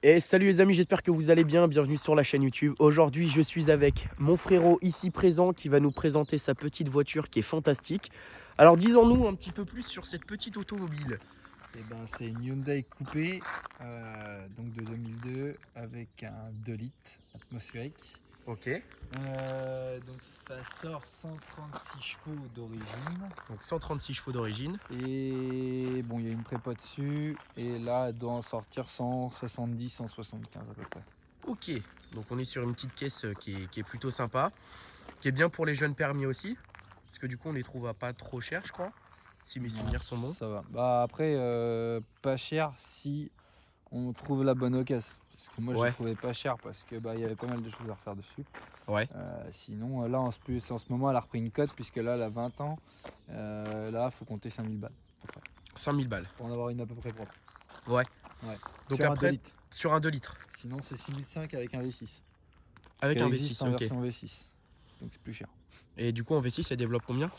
Et salut les amis, j'espère que vous allez bien, bienvenue sur la chaîne YouTube. Aujourd'hui je suis avec mon frérot ici présent qui va nous présenter sa petite voiture qui est fantastique. Alors disons-nous un petit peu plus sur cette petite automobile. C'est une Hyundai Coupé donc de 2002 avec un 2 litres atmosphérique. Ok, Donc ça sort 136 chevaux d'origine donc 136 chevaux d'origine. et bon, il y a une prépa dessus et là elle doit en sortir 170-175 à peu près. Ok, donc on est sur une petite caisse qui est plutôt sympa, qui est bien pour les jeunes permis aussi. Parce que du coup on les trouve à pas trop cher je crois, si mes Non, souvenirs sont bons. ça va. Bah après pas cher si on trouve la bonne occasion. Parce que moi j'ai Ouais, trouvé pas cher parce que il y avait pas mal de choses à refaire dessus. ouais, Sinon, là, en ce moment, elle a repris une cote puisque là, elle a 20 ans. Là, il faut compter 5000 balles à peu près, 5000 balles. pour en avoir une à peu près propre. Ouais, Ouais. donc Sur un 2 après litres. sur un 2 litres, Sinon, c'est 6005 avec un V6. Parce avec qu'elle un existe V6, en ok. version V6. Donc, c'est plus cher. Et du coup en V6 elle développe combien?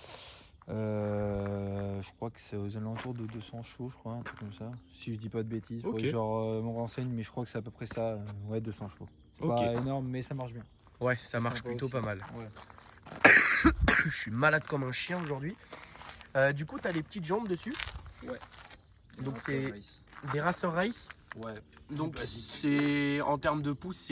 Je crois que c'est aux alentours de 200 chevaux, je crois, un truc comme ça. Si je dis pas de bêtises, faudrait Ok, que je me renseigne, mais je crois que c'est à peu près ça. Ouais, 200 chevaux. C'est ok. pas énorme, mais ça marche bien. Ouais, ça C'est marche sympa plutôt aussi. pas mal. Ouais. Je suis malade comme un chien aujourd'hui. Du coup, tu as les petites jambes dessus. Ouais. Donc, Racer c'est Race. des Racer Race. Ouais, plus Donc, basique. c'est en termes de pouces,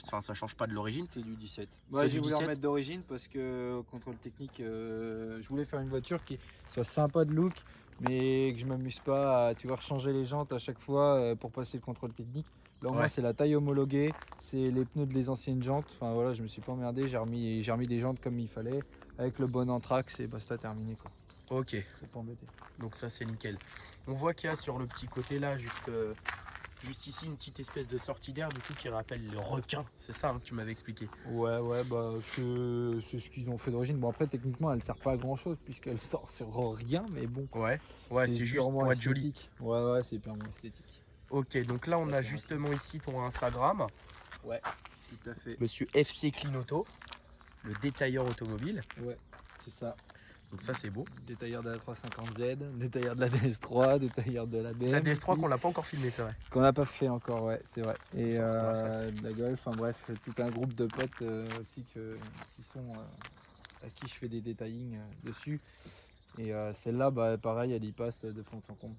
enfin, ça change pas de l'origine. C'est du 17. C'est J'ai du voulu en 17. mettre d'origine parce que au contrôle technique, je voulais faire une voiture qui soit sympa de look, mais que je m'amuse pas à changer les jantes à chaque fois pour passer le contrôle technique. Là au moins Ouais, c'est la taille homologuée, c'est les pneus de les anciennes jantes. Enfin voilà, je me suis pas emmerdé, j'ai remis des jantes comme il fallait, avec le bon anthrax et basta terminé quoi. ok. C'est pas embêté. Donc, ça, c'est nickel. On voit qu'il y a sur le petit côté là, juste ici, une petite espèce de sortie d'air du coup qui rappelle le requin. C'est ça hein, que tu m'avais expliqué. Ouais, que c'est ce qu'ils ont fait d'origine. Bon après techniquement elle sert pas à grand chose puisqu'elle sort sur rien, mais bon. Ouais, ouais, C'est c'est juste purement pour être joli. esthétique. Ouais, c'est purement esthétique. Ok, donc là, on Pas a pour être- justement ici ton Instagram, Ouais, tout à fait. monsieur FC Clean le détailleur automobile. Ouais, c'est ça. Donc, ça, c'est beau. Détailleur de la 350Z, détailleur de la DS3, détailleur de la La BM DS3 aussi. qu'on l'a pas encore filmé, c'est vrai. Qu'on n'a pas fait encore, ouais, c'est vrai. Et Ça fera la face. de la Golf, enfin bref, tout un groupe de potes aussi qui sont à qui je fais des détaillings dessus. Et celle-là, pareil, elle y passe de fond en comble.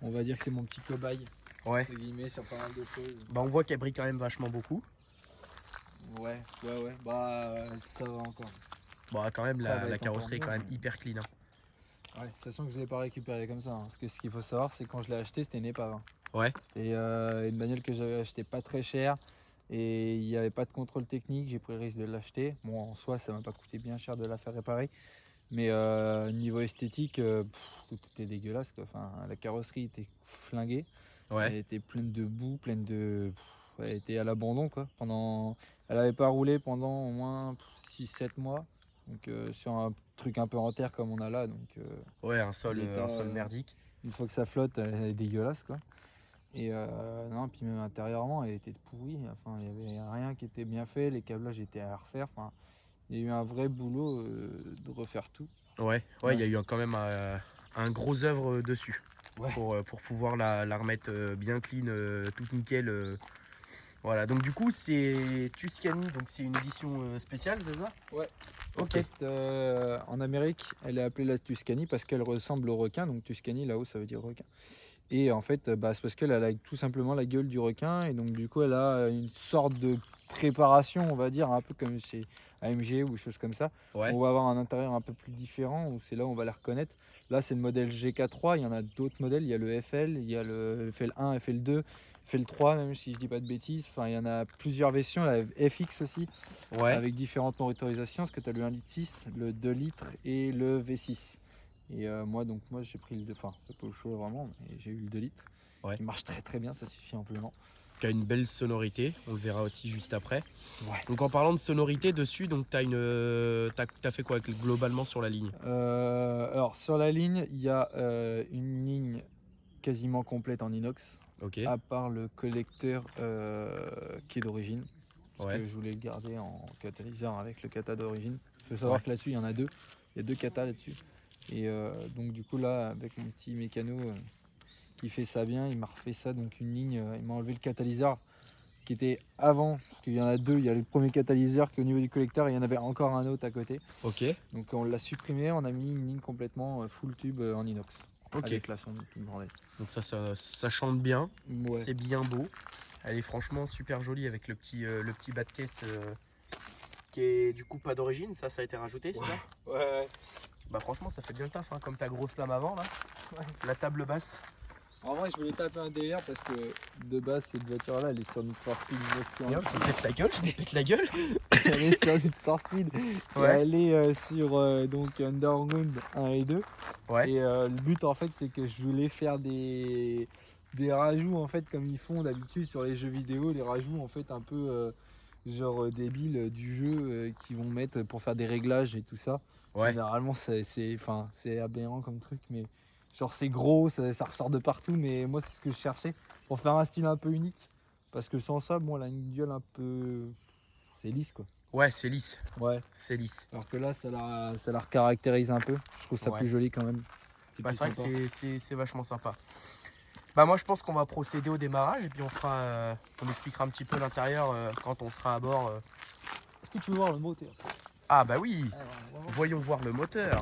On va dire que c'est mon petit cobaye, Ouais. entre guillemets, sur pas mal de choses. Bah, on voit qu'elle brille quand même vachement beaucoup. Ouais, ça va encore. Bon, quand même, Après, elle va la être encore carrosserie est mieux, quand même mais- hyper clean, hein. Ouais, sachant que je l'ai pas récupéré comme ça, hein. Parce que ce qu'il faut savoir, c'est que quand je l'ai acheté, c'était une épave, hein. Ouais, Et une bagnole que j'avais acheté pas très cher. Et il n'y avait pas de contrôle technique, j'ai pris le risque de l'acheter. Bon, en soi, ça m'a pas coûté bien cher de la faire réparer. Mais niveau esthétique, tout était dégueulasse, quoi. Enfin, la carrosserie était flinguée. Elle ouais, était pleine de boue, pleine de. Elle était à l'abandon, quoi. Elle avait pas roulé pendant au moins 6-7 mois. Donc sur un truc un peu en terre comme on a là. Donc ouais, l'état, un sol merdique. une fois que ça flotte, elle est dégueulasse, quoi. Et non, puis même intérieurement, elle était pourrie. Enfin, il n'y avait rien qui était bien fait. Les câblages étaient à refaire. Enfin, il y a eu un vrai boulot de refaire tout. Ouais, ouais, il Ouais. y a eu quand même un gros œuvre dessus Ouais. pour pouvoir la remettre bien clean, toute nickel. Voilà, donc du coup, c'est Tuscany, donc c'est une édition spéciale, c'est ça? Ouais. En Ok, fait, en Amérique, elle est appelée la Tuscany parce qu'elle ressemble au requin. Donc Tuscany, là-haut, ça veut dire requin. Et en fait, c'est parce qu'elle a tout simplement la gueule du requin. Et donc, du coup, elle a une sorte de préparation, on va dire, un peu comme chez AMG ou choses comme ça. ouais, On va avoir un intérieur un peu plus différent, où c'est là où on va la reconnaître. Là, c'est le modèle GK3. Il y en a d'autres modèles. Il y a le FL, il y a le FL1, FL2, FL3, même si je dis pas de bêtises. Enfin, il y en a plusieurs versions. La FX aussi, ouais. avec différentes motorisations. Parce que tu as le 1,6 litre, le 2 litres et le V6. Et moi j'ai pris le 2, enfin c'est pas le choix vraiment, mais j'ai eu le 2 litres. Ouais. Il marche très très bien, ça suffit amplement. Qui a une belle sonorité, on le verra aussi juste après. Ouais. Donc en parlant de sonorité dessus, donc t'as fait quoi globalement sur la ligne? Alors sur la ligne, il y a une ligne quasiment complète en inox, Ok, à part le collecteur qui est d'origine, parce ouais, que je voulais le garder en catalyseur avec le kata d'origine. Il faut ouais, savoir que là-dessus, il y en a deux. Il y a deux katas là-dessus. Et donc du coup là, avec mon petit mécano, qui fait ça bien. Il m'a refait ça, donc une ligne, il m'a enlevé le catalyseur qui était avant, parce qu'il y en a deux. Il y a le premier catalyseur qui est au niveau du collecteur et il y en avait encore un autre à côté. Ok. Donc on l'a supprimé, on a mis une ligne complètement full tube en inox. Ok. Avec la sonde, tout le bordel. Donc ça chante bien. Ouais. C'est bien beau. Elle est franchement super jolie avec le petit bas de caisse qui est du coup pas d'origine. Ça a été rajouté, c'est ça? Ouais. Bah franchement ça fait bien le taf, hein, comme ta grosse lame avant là. Ouais. La table basse. En vrai, je voulais taper un délire parce que de base, cette voiture-là, elle est sur Need for Speed Viens, je me pète la gueule, Elle est sur Need for Speed. Et Ouais. elle est sur donc Underground 1 et 2. Ouais. Et le but, en fait, c'est que je voulais faire des rajouts, en fait, comme ils font d'habitude sur les jeux vidéo, des rajouts, en fait, un peu genre débiles du jeu qu'ils vont mettre pour faire des réglages et tout ça. Ouais. Généralement, c'est aberrant comme truc, mais genre c'est gros, ça ressort de partout, mais moi c'est ce que je cherchais pour faire un style un peu unique. Parce que sans ça, bon, elle a une gueule un peu. C'est lisse quoi. Ouais, c'est lisse. Ouais. C'est lisse. Alors que là, ça la caractérise un peu. Je trouve ça Ouais. plus joli quand même. Bah, plus c'est vrai sympa. que c'est vachement sympa. Bah moi je pense qu'on va procéder au démarrage et puis on expliquera un petit peu l'intérieur quand on sera à bord. Est-ce que tu veux voir le moteur? Ah bah oui, voyons voir le moteur.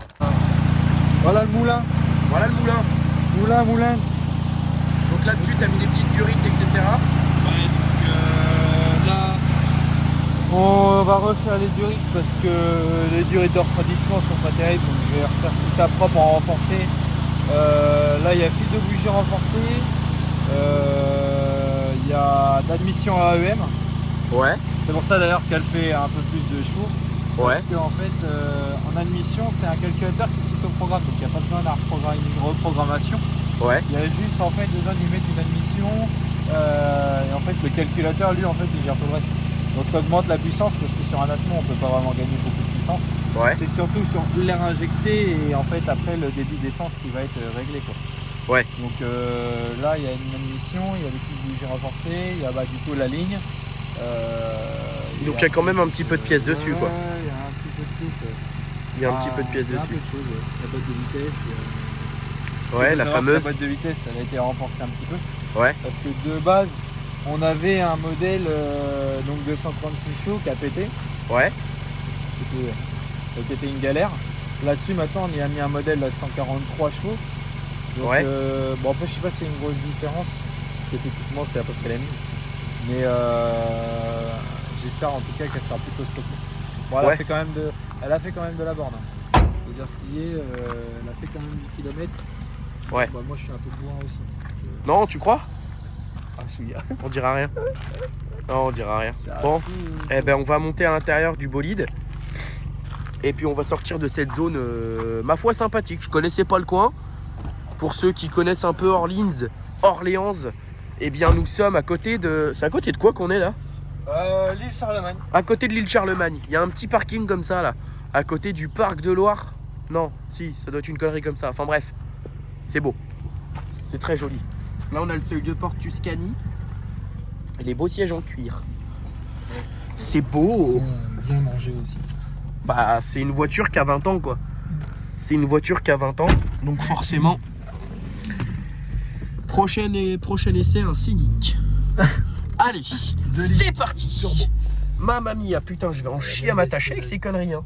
Voilà le moulin. Voilà le moulin. Moulin. Donc là-dessus t'as mis des petites durites, etc. Ouais, donc là, on va refaire les durites parce que les durites de refroidissement sont pas terribles. Donc je vais refaire tout ça propre en renforcé. Là, il y a fil de bougie renforcé. Il y a d'admission à AEM. Ouais. C'est pour ça d'ailleurs qu'elle fait un peu plus de chevaux. Ouais. Parce qu'en fait, en admission, c'est un calculateur qui s'autoprogramme. Donc il n'y a pas besoin d'une reprogrammation. Ouais. Il y a juste en fait besoin d'y mettre une admission. Et en fait, le calculateur, lui, en fait, il gère tout le reste. Donc ça augmente la puissance parce que sur un atmon, on peut pas vraiment gagner beaucoup de puissance. Ouais. C'est surtout sur l'air injecté et en fait après le débit d'essence qui va être réglé quoi. Ouais. Donc là il y a une admission, il y a des petites bougies renforcées, il y a du coup la ligne. Donc il y a quand même un petit peu de pièces dessus quoi. Il y a un petit peu de plus. Il y a un petit peu de pièces Il y a un dessus. peu de choses, la boîte de vitesse. Ouais, la fameuse. La boîte de vitesse elle a été renforcée un petit peu. Ouais. Parce que de base on avait un modèle donc de 136 chevaux qui a pété. Ouais. Qui était une galère. Là-dessus maintenant on y a mis un modèle à 143 chevaux. Donc, Ouais. bon après je sais pas si c'est une grosse différence, parce que techniquement c'est à peu près la même. Mais j'espère en tout cas qu'elle sera plutôt stockée. Bon, elle, Ouais. a fait quand même de la borne. Hein. Faut dire ce qui est, elle a fait quand même 10 km. Ouais. Bah, moi je suis un peu bourrin aussi. Non, tu crois? Ah je suis On dira rien. Non, on dira rien. Bon, eh ben on va monter à l'intérieur du bolide. Et puis on va sortir de cette zone, ma foi, sympathique. Je connaissais pas le coin. Pour ceux qui connaissent un peu Orléans, eh bien nous sommes à côté de... C'est à côté de quoi qu'on est là? L'île Charlemagne. À côté de l'île Charlemagne. Il y a un petit parking comme ça là. À côté du parc de Loire. Non, si, ça doit être une connerie comme ça. Enfin bref, c'est beau. C'est très joli. Là on a le seuil de porte Tuscany. Et les beaux sièges en cuir. C'est beau. Bien mangé aussi. Bah c'est une voiture qui a 20 ans quoi. C'est une voiture qui a 20 ans. Donc forcément... Prochain essai, un Scénic. Allez, c'est parti. Mamma mia, putain, je vais en chier à m'attacher avec ces conneries. Hein.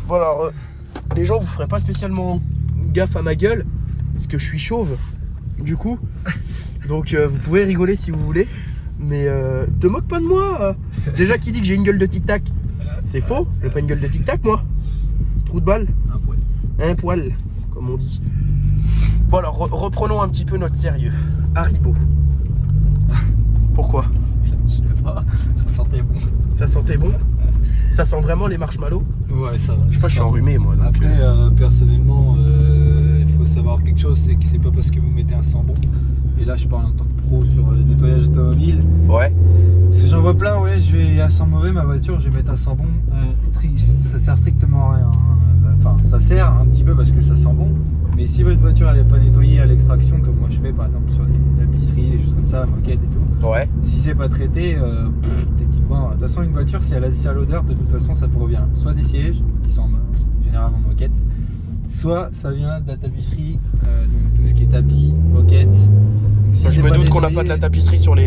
Bon alors, les gens, vous ferez pas spécialement gaffe à ma gueule, parce que je suis chauve, du coup. Donc vous pouvez rigoler si vous voulez, mais te moque pas de moi. Déjà, qui dit que j'ai une gueule de tic-tac? C'est faux, j'ai pas une gueule de tic-tac, moi. Trou de balle. Un poil, comme on dit. Bon alors, reprenons un petit peu notre sérieux. Haribo. Pourquoi? Je sais pas, ça sentait bon. Ça sentait bon? Ça sent vraiment les marshmallows? Ouais, ça va. Je sais pas, je suis enrhumé moi. Donc, Après, personnellement, il faut savoir quelque chose, c'est que c'est pas parce que vous mettez un sang bon, et là je parle en tant que pro sur le nettoyage automobile. Ouais. Si j'en vois plein, ouais, je vais à sang mauvais, ma voiture, je vais mettre un sang bon. Ça sert strictement à rien. Enfin, ça sert un petit peu parce que ça sent bon, mais si votre voiture elle est pas nettoyée à l'extraction, comme moi je fais par exemple sur les tapisseries, des choses comme ça, moquettes et tout. Ouais. Si c'est pas traité, techniquement, de toute façon une voiture si elle a l'odeur, de toute façon ça provient soit des sièges qui sont généralement moquettes, soit ça vient de la tapisserie, donc tout ce qui est tapis, moquette. Donc, si Je c'est me doute qu'on n'a nettoyé- pas de la tapisserie sur le.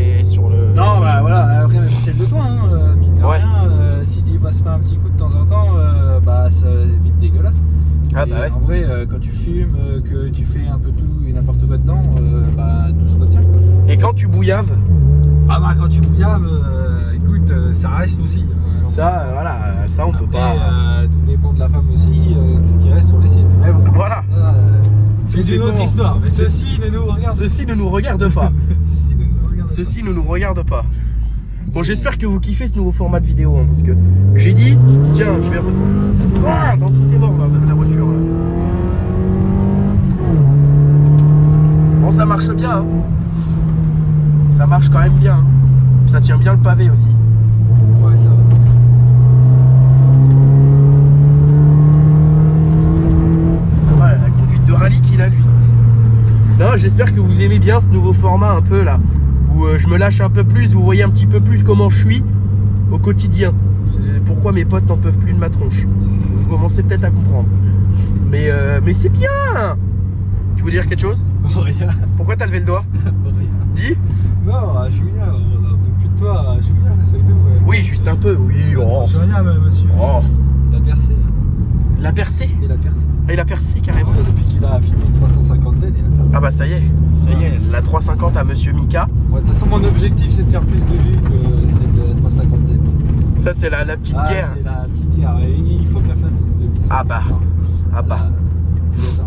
Non, bah voilà, après même celle de toi, hein, mine de Ouais. rien, si tu y passes pas un petit coup de temps en temps, bah c'est vite dégueulasse. Ah Et bah ouais. en vrai, quand tu fumes, que tu fais un peu tout et n'importe quoi dedans, bah tout se retient quoi. Et quand tu bouillaves, Ah bah quand tu bouillaves, écoute, ça reste aussi. ça, voilà, ça on peut Après, pas. tout dépend de la femme aussi, ce qui reste sur les sièges. Mais bon, Voilà. c'est une autre histoire. Mais ceci ne nous regarde. Ceci ne nous regarde pas. Ceci ne nous regarde pas. Ceci ne nous regarde pas. Bon, j'espère que vous kiffez ce nouveau format de vidéo, hein, parce que j'ai dit, tiens, je vais dans tous ces morts là, la voiture là. Bon, ça marche bien, hein. Ça marche quand même bien, hein. Puis ça tient bien le pavé aussi. Ouais, ça va. Ouais, la conduite de rallye qu'il a lui. Non, j'espère que vous aimez bien ce nouveau format un peu là, où je me lâche un peu plus, vous voyez un petit peu plus comment je suis au quotidien. Pourquoi mes potes n'en peuvent plus de ma tronche. Vous commencez peut-être à comprendre. Mais c'est bien. Tu veux dire quelque chose? Rien. Pourquoi t'as levé le doigt? Rien. Dis. Non, à Chouïa, on a un peu plus de toi, à Chouïa, c'est tout. Ouais. Oui, juste un peu, oui. Oh. Rien, monsieur. Oh. Il a percé. La percée. Il a percé. Ah, il a percé carrément. Ouais, depuis qu'il a filmé 350 Z, il a percé. Ah bah ça y est, la 350 à Monsieur Mika. Ouais, de toute façon, mon objectif, c'est de faire plus de vues que celle de la 350 Z. Ça c'est la petite guerre. C'est la petite guerre. Et il faut qu'elle fasse plus de vues. Ah bah. Ah bah. Là, il est tard.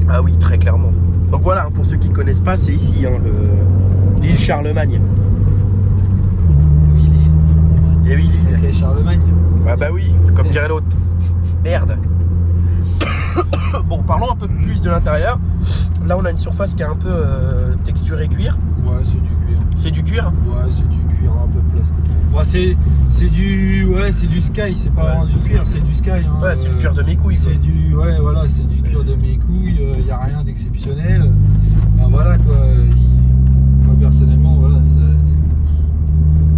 Ah oui, très clairement. Donc voilà, pour ceux qui connaissent pas, c'est ici, hein, l'île Charlemagne. Oui, Lille. Et oui, l'île. Sacré Charlemagne. Ah bah oui, comme dirait l'autre. Merde. Bon, parlons un peu plus de l'intérieur. Là, on a une surface qui est un peu texturée cuir. Ouais, c'est du cuir. C'est du cuir? Ouais, c'est du cuir un peu plastique. Ouais, c'est du sky, c'est pas Ouais, vraiment c'est du du cuir, sky. c'est du sky. Hein. Ouais, c'est le cuir de mes couilles. quoi. C'est du, ouais, voilà, c'est du cuir de mes couilles. Il y a rien d'exceptionnel. Ben, voilà quoi. Moi personnellement, voilà,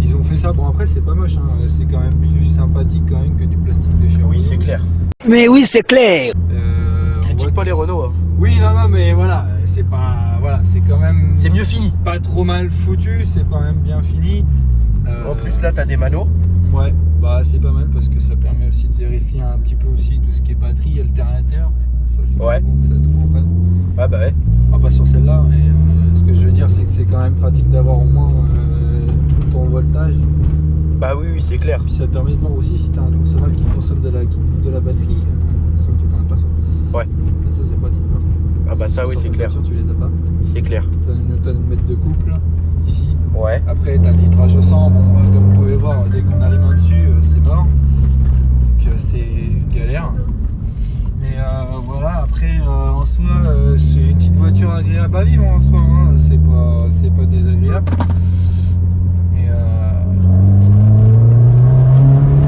ils ont fait ça. Bon après, c'est pas moche. Hein. C'est quand même plus sympathique quand même que du plastique de chez Oui, Renault. c'est clair. Mais oui, c'est clair. On Critique voit pas que- les Renault. Hein. Oui, non, mais voilà, c'est pas, voilà, c'est quand même. C'est mieux fini. pas trop mal foutu, c'est quand même bien fini. En plus, là, t'as des manos. Ouais, bah c'est pas mal parce que ça permet aussi de vérifier un petit peu aussi tout ce qui est batterie, alternateur. Ça, c'est Ouais. bon, ça tout en panne. Ah bah ouais. Ah, pas sur celle-là, mais ce que je veux dire, c'est que c'est quand même pratique d'avoir au moins ton voltage. Bah oui, oui, c'est clair. Puis ça te permet de voir aussi si t'as un consommable qui consomme qui bouffe de la batterie sans que tu t'en aperçoives. Ouais. Ça c'est pratique. Par contre. Ah bah ça, oui, Sur c'est ta clair. voiture, tu les as pas. C'est clair. T'as une Newton-mètre de couple ici. Ouais. Après, t'as le litrage au sang. Bon, comme vous pouvez voir, dès qu'on a les mains dessus, c'est mort. Donc, c'est une galère. Mais voilà, après, en soi, c'est une petite voiture agréable à vivre en soi. Hein. C'est pas désagréable. Et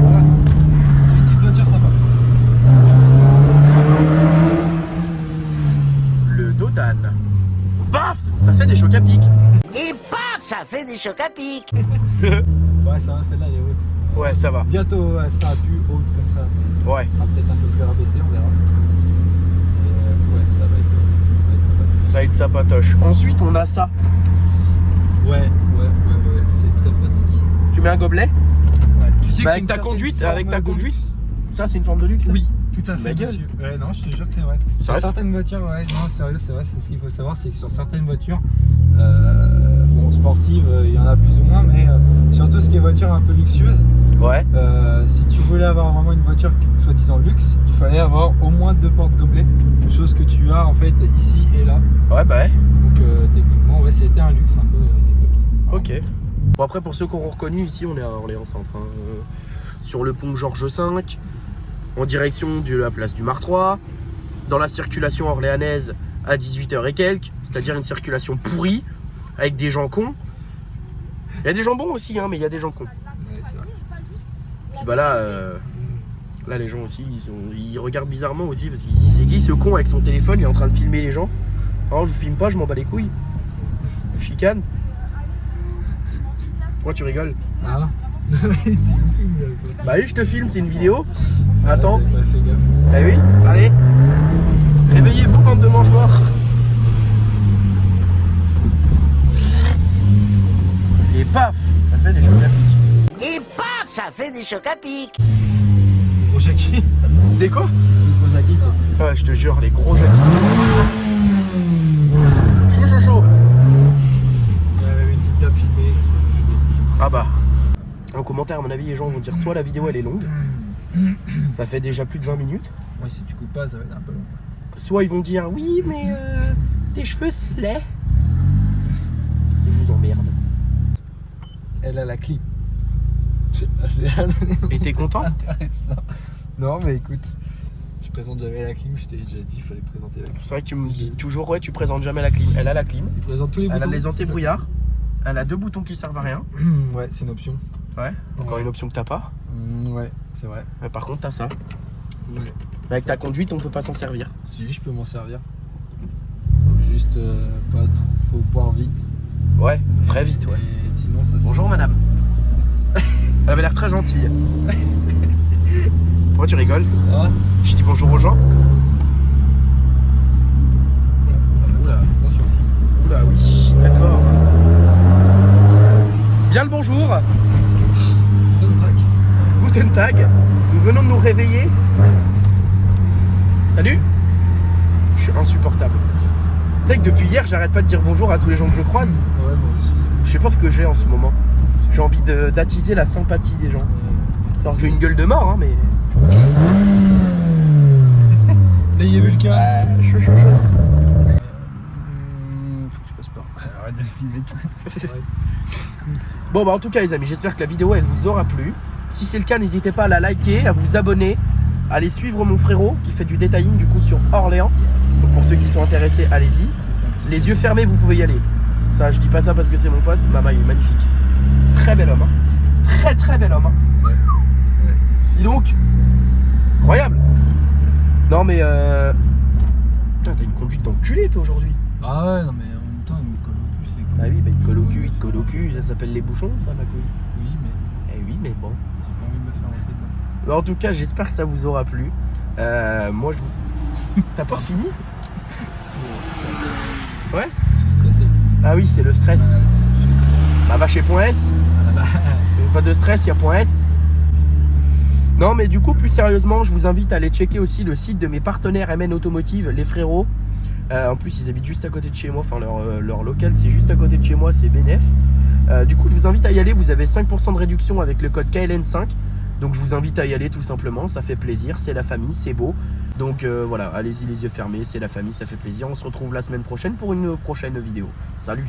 voilà. C'est une petite voiture sympa. Le Dodane. Paf! Ça fait des chocs à pic. Et paf, ça fait des chocs à pic. Ouais, ça va, celle-là, elle est haute. Ouais, ça va. Bientôt, elle sera plus haute comme ça. Ouais. Elle sera peut-être un peu plus rabaissée, on verra. Et ouais, ça va être Ça aide sa patoche. Ensuite, on a ça. ouais, c'est très pratique. Tu mets un gobelet. Ouais. Tu sais Bah, c'est avec une ta certaine conduite, forme avec ta de conduite. luxe. Ça, c'est une forme de luxe. ça Oui, tout à fait. Ma gueule. monsieur. Ouais, non, je te jure que c'est vrai. Sur Sérieux certaines voitures, ouais, non, sérieux, c'est vrai. C'est ce qu'il faut savoir, c'est que sur certaines voitures, bon, sportives, il y en a plus ou moins, mais surtout ce qui est voiture un peu luxueuse. Ouais. Si tu voulais avoir vraiment une voiture qui soit disant luxe, il fallait avoir au moins 2 portes gobelets, chose que tu as en fait ici et là. Ouais, bah ouais. Donc techniquement, ouais, c'était un luxe un peu à l'époque. Ok. Bon, après, pour ceux qui auront reconnu, ici, on est à Orléans-Centre. Hein. Sur le pont Georges V, en direction de la place du Mars 3, dans la circulation orléanaise à 18h et quelques, c'est-à-dire une circulation pourrie, avec des gens cons. Il y a des gens bons aussi, hein, mais il y a des gens cons. Ouais, c'est vrai. Puis bah là, là les gens aussi, ils regardent bizarrement aussi, parce qu'ils disent c'est qui ce con avec son téléphone, il est en train de filmer les gens. Non, je filme pas, je m'en bats les couilles. Chicane. Pourquoi tu rigoles? Ah, Bah oui, je te filme, c'est une vidéo. Attends. J'avais pas fait gaffe. Eh oui, allez. Réveillez-vous, bande de mange-morts. Et paf, ça fait des chocs à pic. Et paf, ça fait des chocs à pic. Gros Jackie. Des quoi? Gros Jackie. Ouais, je te jure, les gros jacks. Chaud, chaud, chaud. Il y avait une petite dame filmée. Ah bah. En commentaire, à mon avis, les gens vont dire soit la vidéo elle est longue, ça fait déjà plus de 20 minutes, Moi, si tu coupes pas, ça va être un peu long. soit ils vont dire oui, mais tes cheveux c'est laid. Je vous emmerde. Elle a la clim. C'est Et t'es content? intéressant. Non, mais écoute, tu présentes jamais la clim, je t'ai déjà dit, il fallait présenter la clim. C'est vrai que tu me dis toujours, ouais, tu présentes jamais la clim. Elle a la clim, Il présente tous les elle boutons. a les anti-brouillards, elle a 2 boutons qui servent à rien. Ouais, c'est une option. Ouais, encore Ouais. une option que t'as pas. Ouais, c'est vrai. Mais par contre, t'as ça. Ouais. Avec ta conduite, on peut pas s'en servir. Si, je peux m'en servir. Faut juste pas trop, faut boire vite. Ouais, très vite, ouais. Et sinon, ça se- Bonjour madame. Elle avait l'air très gentille. Pourquoi tu rigoles? Ah, Je dis bonjour aux gens. Oula. attention aussi. Oula, oui, d'accord. Bien le bonjour. Guten Tag. Nous venons de nous réveiller. Salut. Je suis insupportable. Tu sais que depuis hier, j'arrête pas de dire bonjour à tous les gens que je croise. Ouais, moi aussi. Je sais pas ce que j'ai en ce moment. J'ai envie d'attiser la sympathie des gens. Alors que j'ai une gueule de mort, hein, mais. Là, il y a Vulcain. Chaud, chaud, chaud. Faut que je passe par. Arrête de le filmer tout. Bon bah en tout cas les amis, j'espère que la vidéo elle vous aura plu. Si c'est le cas, n'hésitez pas à la liker, à vous abonner, à aller suivre mon frérot qui fait du detailing du coup sur Orléans. Donc pour ceux qui sont intéressés, allez-y. Les yeux fermés, vous pouvez y aller. Ça, je dis pas ça parce que c'est mon pote. Mama, il est magnifique. Très bel homme. Hein. Très très bel homme. Hein. Ouais, c'est vrai. Dis donc. Incroyable. Non mais putain, t'as une conduite d'enculé toi aujourd'hui. Ah ouais, non, mais en même temps, il me colle au cul, c'est Ah oui, bah il te colle au cul, il te colle au cul. Ça s'appelle les bouchons, ça ma couille. Oui, mais Eh oui, mais bon. j'ai pas envie de me faire rentrer dedans. Mais en tout cas, j'espère que ça vous aura plu. Moi, je vous... T'as pas fini? Ouais. Je suis stressé. Ah oui, c'est le stress. Ouais, je suis stressé. Bah va chez Point S. Ah bah, Pas de stress, il y a Point S. Non, mais du coup, plus sérieusement, je vous invite à aller checker aussi le site de mes partenaires MN Automotive, les frérots. En plus, ils habitent juste à côté de chez moi. Enfin, leur local, c'est juste à côté de chez moi, c'est bénef. Du coup, je vous invite à y aller. Vous avez 5% de réduction avec le code KLN5. Donc, je vous invite à y aller tout simplement. Ça fait plaisir. C'est la famille, c'est beau. Donc, voilà, allez-y les yeux fermés. C'est la famille, ça fait plaisir. On se retrouve la semaine prochaine pour une prochaine vidéo. Salut!